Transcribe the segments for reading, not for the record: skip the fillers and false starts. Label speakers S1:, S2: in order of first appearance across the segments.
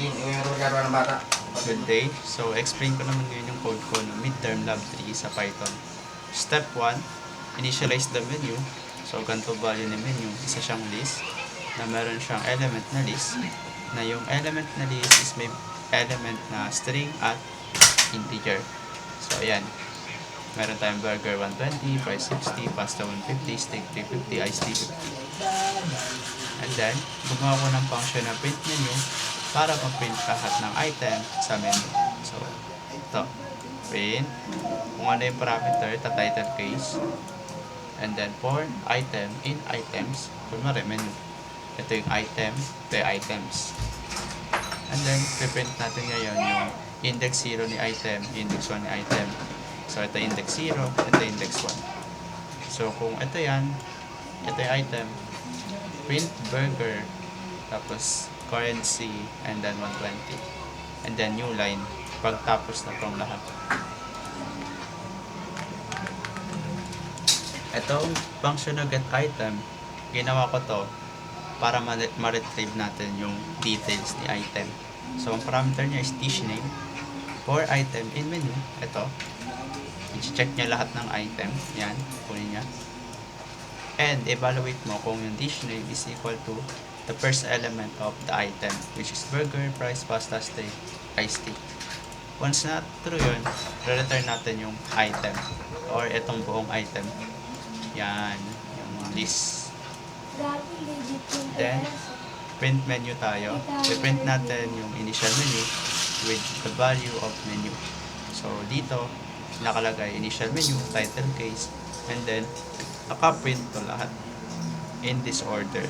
S1: ng bata.
S2: Good day. So, explain ko naman ngayon yung code ko ng midterm lab 3 sa Python. Step 1, initialize the menu. So, ganito value ng menu. Isa siyang list na meron siyang element na list. Na yung element na list is may element na string at integer. So, ayan. Meron tayong burger 120, price 60, pasta 150, steak 350, iced tea 50. And then, gumawa ko ng function na print menu para ma-print lahat ng item sa menu. So, ito. Print. Kung ano yung parameter, title case. And then, for item, in items, kunwari menu. Ito yung item, ito yung items. And then, print natin ngayon yung index 0 ni item, index 1 ni item. So, ito index 0, ito index 1. So, kung ito yan, ito yung item, print burger, tapos currency, and then 120. And then new line, pagtapos na itong lahat. Itong function na get item, ginawa ko to para ma-retrieve natin yung details ni item. So, ang parameter niya is dish name. For item in menu, ito. I-check niya lahat ng item. Yan, kunin niya. And evaluate mo kung yung dish name is equal to the first element of the item, which is burger, price, pasta, steak, iced tea. Once na true yun, re-return natin yung item or itong buong item. Yan, yung list. Then, print menu tayo. I-print natin yung initial menu with the value of menu. So, dito, nakalagay initial menu, title case, and then naka-print to lahat in this order.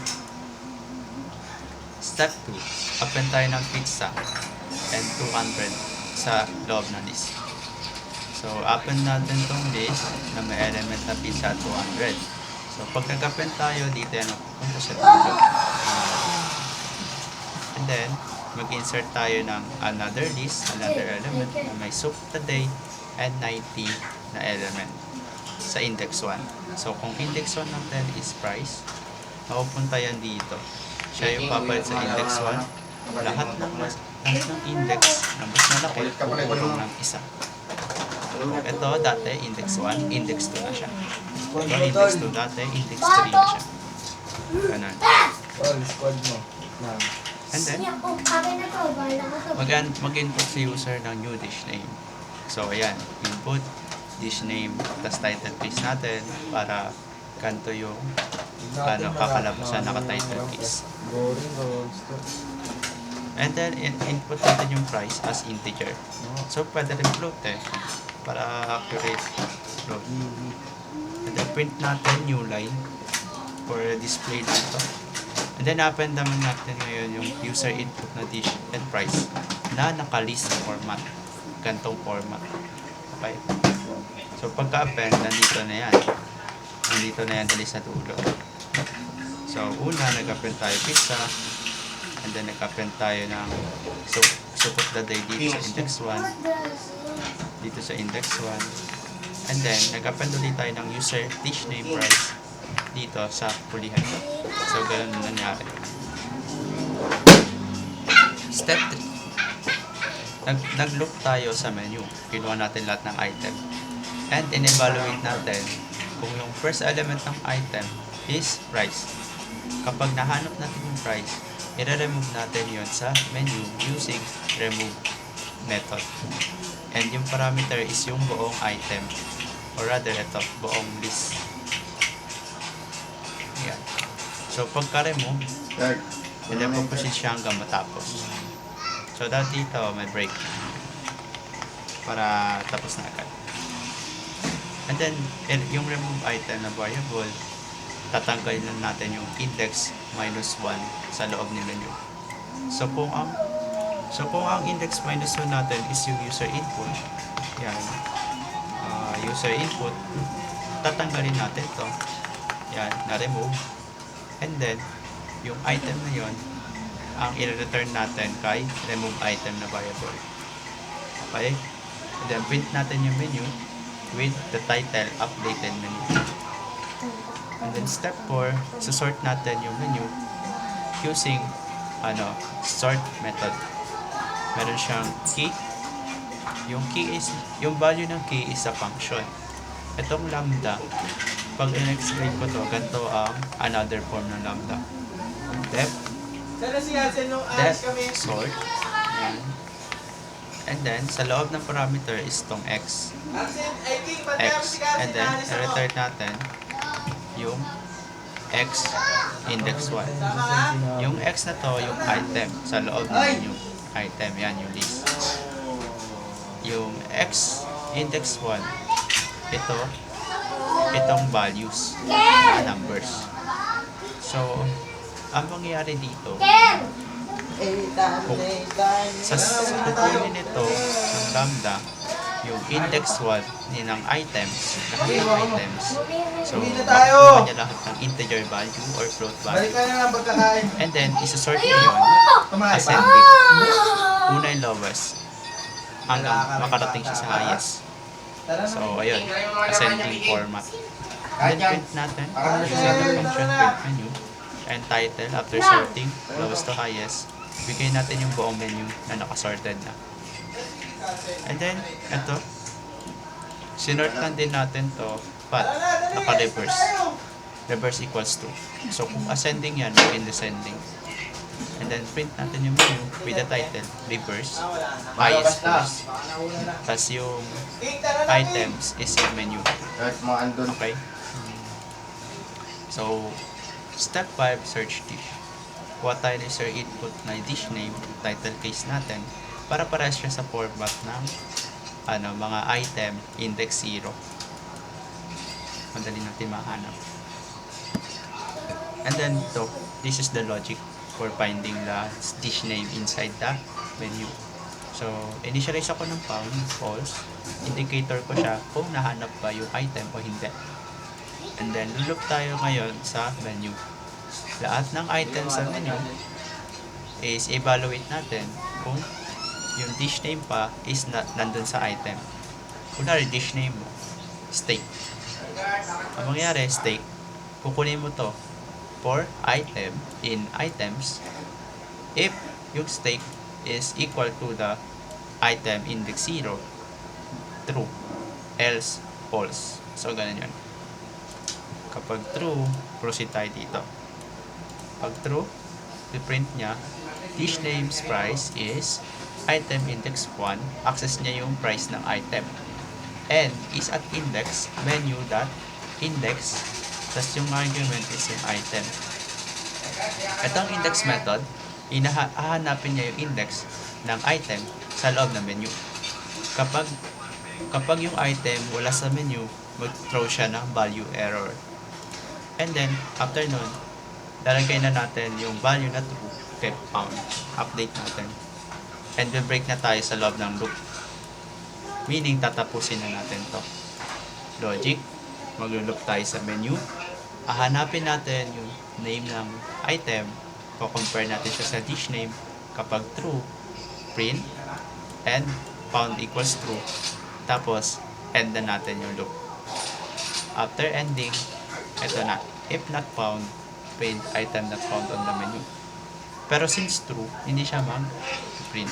S2: Step 2, append tayo ng pizza and 200 sa loob ng list. So, append natin tong list na may element na pizza 200. So, pag nag-append tayo, dito yan punta sa dulo. And then, mag-insert tayo ng another list, another element na may soup today and 90 na element sa index 1. So, kung index 1 natin is price, mapupunta yan dito. Siya yung papalit sa index 1. Lahat ng index na mas malaki, pupunong ng isa. So, ito dati, index 1, index 2 na siya. Ito, index 2 dati, index 3 na siya. Ganun.
S1: Squad mo.
S2: And then, mag-input si user ng new dish name. So, ayan, input, dish name, tas title case natin para kanto yung kakalabasan naka-title case. And then, input natin yung price as integer. So, pwede rin float para accurate float. And then, print natin new line for display dito. And then, append naman natin ngayon yung user input na dish and price na naka-list format. Gantong format. Okay? So, pagka-append, nandito na yan. Nandito na yan dali sa dulo. So, una, nag-append tayo pizza. And then, nag-append tayo ng soup of the day dito sa index 1. Dito sa index 1. And then, nag-append ulit tayo ng user dish name price dito sa pulihan. So, ganun na nangyari. Step 3. Nag-look tayo sa menu. Kinuha natin lahat ng item. And in-evaluate natin kung yung first element ng item is price. Kapag nahanap natin yung price, i-remove natin yon sa menu using remove method. And yung parameter is yung buong item. Or rather, ito, buong list. Yan. So, pagka-remove, i-reposition siya hanggang matapos. So, dito may break para tapos na agad. And then, yung remove item na variable, tatanggalin lang natin yung index minus 1 sa loob ni menu. So, kung ang index minus 1 natin is yung user input, yan, user input, tatanggalin natin to. Yan, na-remove. And then, yung item na yon ang i-return natin kay remove item na variable. Okay? And then, print natin yung menu with the title updated menu. And then, step 4, sort natin yung menu using sort method. meron siyang key. Yung key is, yung value ng key is a function. Itong lambda, pag in-explain ko to, ganito ang another form ng lambda. Depth, sort, yan. And then, sa loob ng parameter is tong x. X. And then, i-return natin yung x index 1. Yung x na to, yung item. Sa loob naman yung item. Yan, yung list. Yung x index 1, itong values, numbers. So, ang mangyayari dito, sa kukunin nito ng lambda, yung index 1 ng items, lahat ng items. So, makukuha niya lahat ng integer value or float value. And then, isasort niya yun ascending. Una yung lowest hanggang makarating siya sa highest. So, ayun, ascending format. And then, print natin using the function print menu and title after sorting, lowest to highest. Bigay natin yung buong menu na nakasorted na. And then, ito, sinort lang din natin to, but naka-reverse. Reverse equals to. So, kung ascending yan, maging descending. And then, print natin yung menu with the title, reverse, highest first. Tapos yung items is yung menu. Okay? So, step 5, search dish. Kuha tayo ng sir input na dish name, title case natin, para parehas siya sa format ng mga item, index 0. Madali natin mahanap. And then ito, this is the logic for finding the dish name inside the menu. So, initialize ako ng found, false. Indicator ko siya kung nahanap ba yung item o hindi. And then, look tayo ngayon sa menu. Lahat ng items sa menu is evaluate natin kung yung dish name pa is nandun sa item. Kunwari, dish name mo, steak. Ang mangyari, steak, kukunin mo to for item in items if yung steak is equal to the item index 0, true, else false. So, ganun yun. Kapag true, proceed tayo dito. Pag true, i-print niya, dish name's price is item index 1, access niya yung price ng item. And is at index, menu dot index, tas yung argument is yung item. Itong index method, hahanapin niya yung index ng item sa loob ng menu. Kapag yung item wala sa menu, mag-throw siya ng value error. And then, after nun, lalagay na natin yung value na true kay found. Update natin. And we'll break na tayo sa loob ng loop. Meaning, tatapusin na natin to. Logic, mag-loop tayo sa menu. Hahanapin natin yung name ng item. Compare natin siya sa dish name. Kapag true, print, and found equals true. Tapos, end na natin yung loop. After ending, ito na. If not found, print item not found on the menu. Pero since true, hindi siya mag-print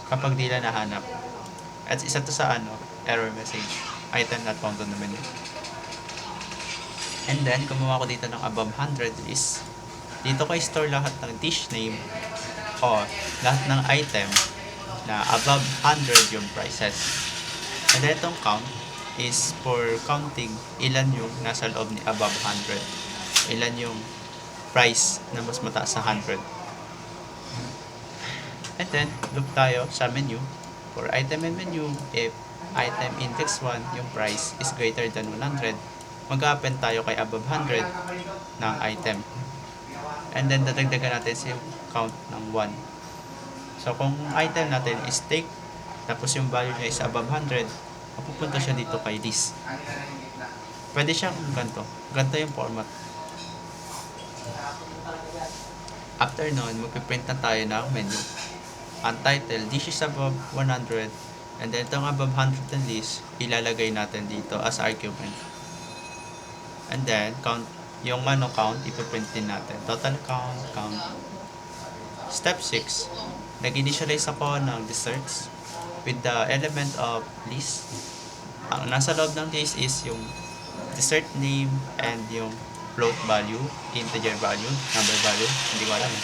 S2: kapag di lang nahanap. At isa to sa error message, item not found on the menu. And then, gumawa ko dito ng above 100 list. Dito ko i-store lahat ng dish name o lahat ng item na above 100 yung prices. And then, itong count is for counting ilan yung nasa loob ni above 100. Ilan yung price na mas mataas sa 100. And then, look tayo sa menu. For item and menu, if item index 1, yung price is greater than 100, mag-append tayo kay above 100 ng item. And then, dadagdagan natin yung count ng 1. So, kung item natin is steak, tapos yung value niya is above 100, mapupunta siya dito kay this. Pwede siyang ganito. Ganito yung format. After nun, magpiprint na tayo ng menu. Ang title, this is above 100. And then, itong above 100 na list, ilalagay natin dito as argument. And then, count, yung count, ipiprint din natin. Total count. Step 6, nag-initialize ako ng desserts with the element of list. Ang nasa loob ng list is yung dessert name and yung float value, integer value, number value, hindi ko alam eh.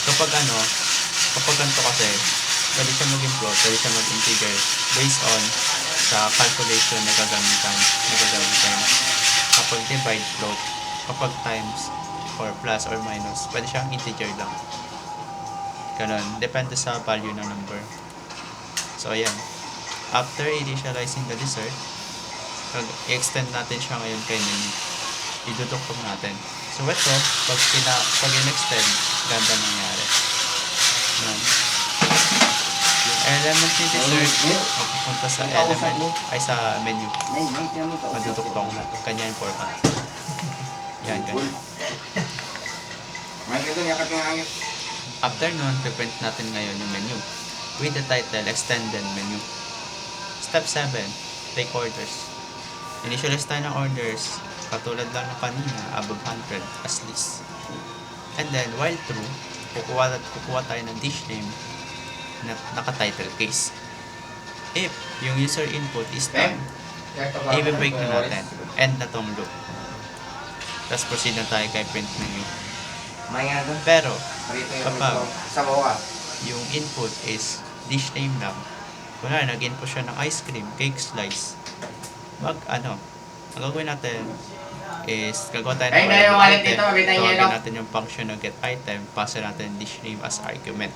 S2: Kapag ganito kasi, pwede siya maging float, pwede siya mag-integer based on sa calculation na gagamitan. Kapag divide float, kapag times or plus or minus, pwede siyang integer lang. Ganon, depende sa value ng number. So ayan, after initializing the dessert, i-extend natin siya ngayon kay menu. Iduduktok natin. So ito, pag in-extend, ganda nangyari. Yan. Yung element ni dessert, mapupunta sa element, ay sa menu. Maduduktok na. Kanya important. Yan, ganyan. After nun, piprint natin ngayon yung menu with the title extended menu. Step 7, take orders. Initialize tayo ng orders katulad lang ng kanina, above 100 as list. And then, while true, kukuha tayo ng dish name na naka-title case. If yung user input is done, i-break na natin. End na tong loop. Tapos proceed na tayo kay print menu. Pero, kapag yung input is dish name lang, kunwari nag-input siya ng ice cream, cake slice, ang gagawin natin is gagawa tayo ng item, tawagin natin yung function ng get item, pasa natin dish name as argument.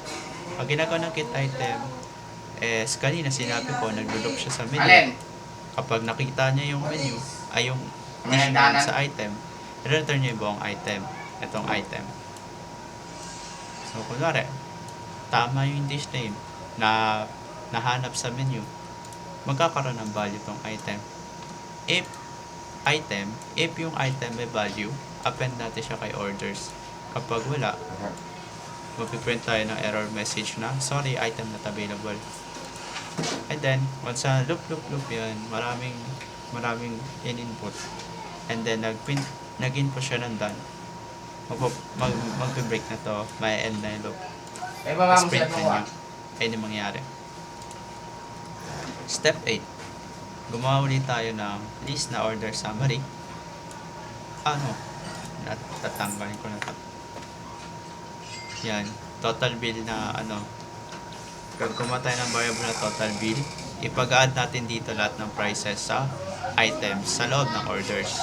S2: Pag ginagawa ng get item is kanina sinabi ko, naglo-loop siya sa menu. Kapag nakita niya yung menu, ay yung dish name sa item, return niya yung buong item, itong item. So kunwari, tama yung dish name na nahanap sa menu, magkakaroon ng value itong item. If yung item may value, append natin siya kay orders. Kapag wala, magpiprint tayo ng error message na, sorry, item not available. And then, once sa loop yan, maraming in-input. And then, nag-input siya ng done. Mag-break na to, may end na yung loop. Tapos print menu. Ayun yung mangyari. Step 8. Gumawa ulit tayo ng list na order summary. Tatanggalin ko na ito. Yan. Total bill na Pag gumawa tayo ng variable na total bill, ipag-add natin dito lahat ng prices sa items sa loob ng orders.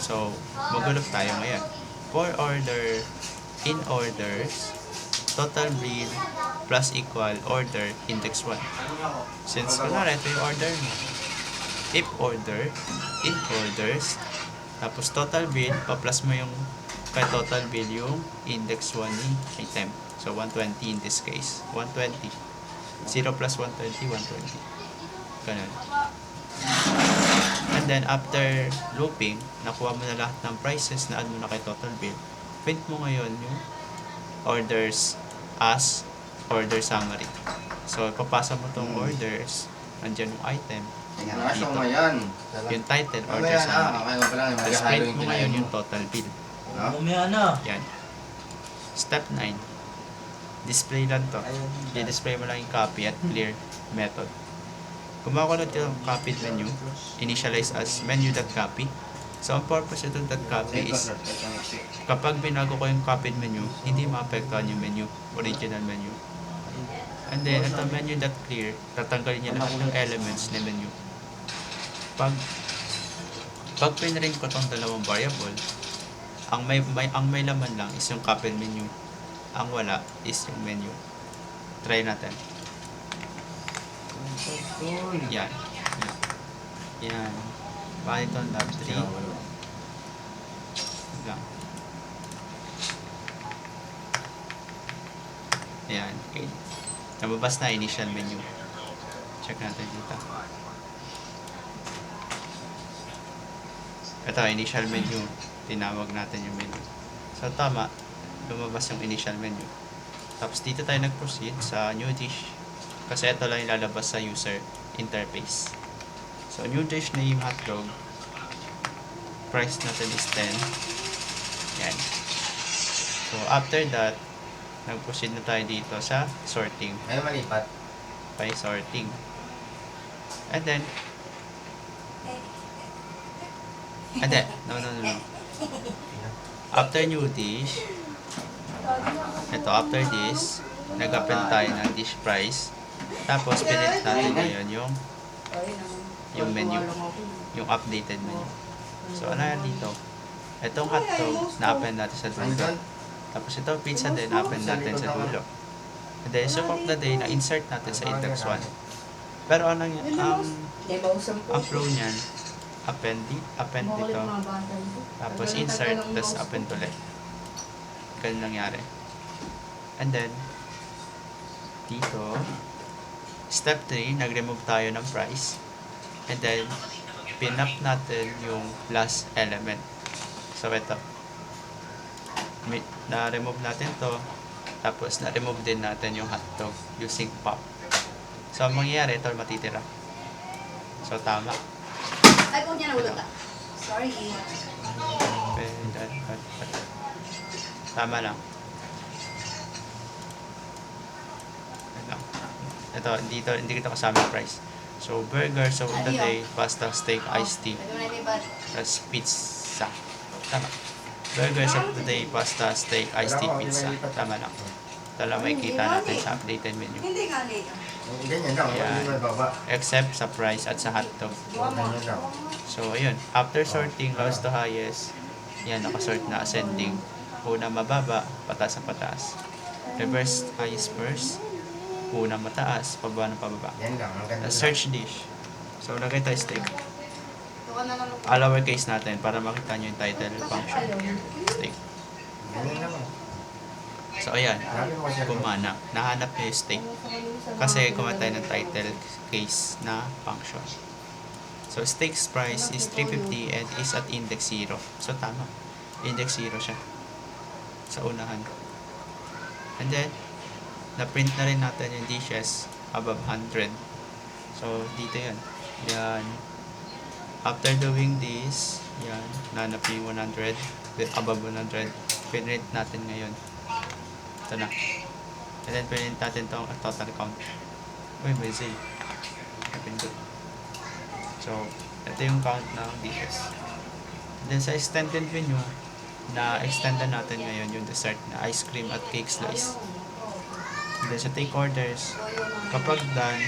S2: So, magulog tayo ngayon. For order, in orders, total bill plus equal order index 1. Since kunwari ito yung order mo, if order, in orders, tapos total bill, pa-plus mo yung kay total bill yung index 1 ni item. So 120 in this case. 120. 0 plus 120, 120. Ganun. And then after looping, nakuha mo na lahat ng prices na add mo na kay total bill. Print mo ngayon yung orders as order summary. So papasa mo tong orders, andyan yung item. Dito. Yung title, order summary. Tapos print mo ngayon yung total bill. Yan. Step 9. Display lang to. I-display mo lang yung copy at clear method. Gumawa ko ng copied menu, initialize as menu.copy. So, ang purpose ito .copy is kapag binago ko yung copied menu, hindi maapektuhan yung menu, original menu. And then, ito menu.clear, tatanggalin niya lahat ng elements ng menu. Pag pinring ko itong dalawang variable, ang may laman lang is yung copied menu. Ang wala is yung menu. Try natin. Yan. Yan. Python lab 3. Lang. Ayan. Okay. Nababas na initial menu. Check natin dito. Ito, initial menu. Tinawag natin yung menu. So, tama. Lumabas yung initial menu. Tapos, dito tayo nag-proceed sa new dish. Kasi ito lang ilalabas sa user interface. So, new dish name hotdog. Price natin is 10. Yan. So, after that, nag-proceed na tayo dito sa sorting.
S1: Ayaw malipat.
S2: By sorting. And then, no. After new dish, after this, nag-append tayo ng dish price. Tapos, pinit natin ngayon yung menu, yung updated menu. So, ano yan dito? Itong hotdog, na-append natin sa dulo. Tapos, itong pizza din, na-append natin sa dulo. And then, soup of the day, na-insert natin sa index 1. Pero ang flow niyan, append dito, tapos insert, tapos append ulit. Ganun nangyari. And then, dito, step 3, nag-remove tayo ng price. And then, pinap natin yung last element. So, ito. Na-remove natin to. Tapos, na-remove din natin yung hotdog using pop. So, ang mangyayari, ito matitira. So, tama.
S3: Ay, kung niya nahulog ka. Sorry.
S2: Tama lang. Ito, hindi kita kasama yung price. So, burger, so of the day, pasta, steak, iced tea,
S3: Ito na yung bad.
S2: plus pizza. Tama. Burger, so of the day, pasta, steak, iced tea, pizza. Tama lang. Ito lang makikita natin sa updated menu.
S3: Hindi nga late.
S1: Ganyan lang.
S2: Yan.
S1: Hindi mo baba.
S2: Except sa price at sa hotdog.
S1: Ganyan lang.
S2: So, ayun. After sorting, lowest to highest, yan, nakasort na ascending. Una mababa, pataas sa pataas. Reverse highest first. Una mataas, pababa ng pababa.
S1: Yan lang. Ang ganda lang.
S2: Search dish. So, lagay tayo steak.
S3: Ito ka na lang.
S2: Lowercase natin para makita nyo yung title function. Steak.
S1: Ganyan lang.
S2: So, ayan.
S1: Sabi mo kasi
S2: Kumana. Nahanap nyo yung steak. Kasi kumanta tayo ng title case na function. So, steak's price is 350 and is at index 0. So, tama. Index 0 siya. Sa unahan. And then, na-print na rin natin yung dishes above 100. So, dito yan. Yan. After doing this, yan. Nanap yung 100. Above 100. Print natin ngayon. Ito na. And then, print natin itong total count. Uy, may Z. Napindot. So, ito yung count ng dishes. And then, sa extended menu, na-extend natin ngayon yung dessert na ice cream at cake slice. And then, sa take orders, kapag done,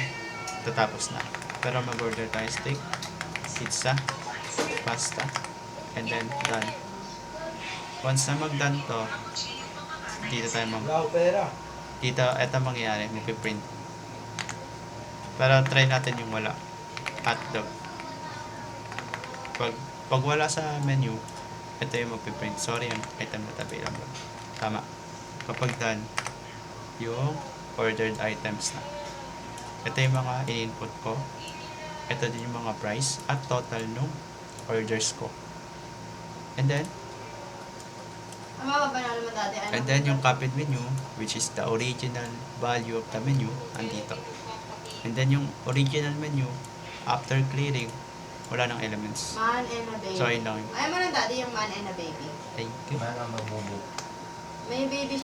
S2: tatapos na. Pero mag-order tayo steak, pizza, pasta, and then done. Once na mag-done to, dito tayo dito, eto mangyayari, may piprint. Pero try natin yung wala. Hotdog. Pag wala sa menu, ito yung magpiprint. Sorry, yung item not available. Tama. Kapag done, yung ordered items na. Ito yung mga in-input ko. Ito din yung mga price at total nung orders ko. And then, and then yung copied menu, which is the original value of the menu, andito. And then yung original menu, after clearing, wala nang elements.
S3: Man and a baby.
S2: So, ayun lang.
S3: Ayaw mo ng daddy yung man and a baby.
S2: Thank you.
S1: Mana mabubo.
S3: May baby